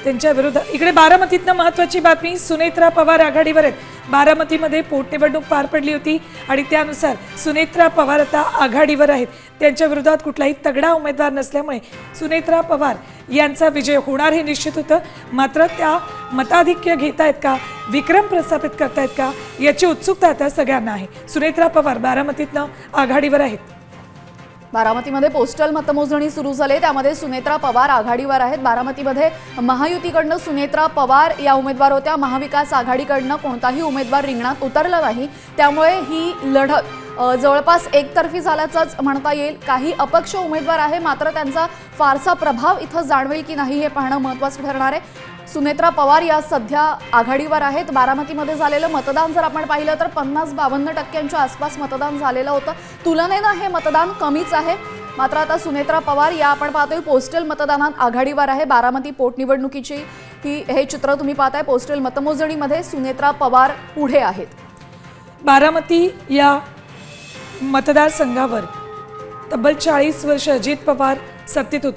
त्यांच्या विरोधात इकडे बारामतीतनं महत्त्वाची बातमी, सुनेत्रा पवार आघाडीवर आहेत। बारामतीमध्ये पोटनिवडणूक पार पडली होती आणि त्यानुसार सुनेत्रा पवार आता आघाडीवर आहेत। त्यांच्या विरोधात कुठलाही तगडा उमेदवार नसल्यामुळे सुनेत्रा पवार यांचा विजय होणार हे निश्चित होतं। मात्र त्या मताधिक्य घेतायत का, विक्रम प्रस्थापित करतायत का, याची उत्सुकता आता सगळ्यांना आहे। सुनेत्रा पवार बारामतीतनं आघाडीवर आहेत। बारामतीमध्ये पोस्टल मतमोजणी सुरू झाली, त्यामध्ये सुनेत्रा पवार आघाडीवर आहेत। बारामतीमध्ये महायुतीकडनं सुनेत्रा पवार या उमेदवार होत्या, महाविकास आघाडीकडनं कोणताही उमेदवार रिंगणात उतरला नाही, त्यामुळे ही लढत जवळपास एकतर्फी झाल्याचंच म्हणता येईल। काही अपक्ष उमेदवार आहे, मात्र त्यांचा फारसा प्रभाव इथं जाणवेल की नाही हे पाहणं महत्त्वाचं ठरणार आहे। सुनेत्रा पवार या सध्या आघाडीवर आहेत। बारामतीमध्ये झालेलं मतदान जर आपण पाहिलं तर 50-52% आसपास मतदान झालेलं होतं। तुलनेनं हे मतदान कमीच आहे। मात्र आता सुनेत्रा पवार या आपण पाहतोय पोस्टल मतदानात आघाडीवर आहे। बारामती पोटनिवडणुकीची हे चित्र तुम्ही पाहताय। पोस्टल मतमोजणीमध्ये सुनेत्रा पवार पुढे आहेत। बारामती या मतदारसंघावर तब्बल 40 वर्ष अजित पवार सत्तेत होते।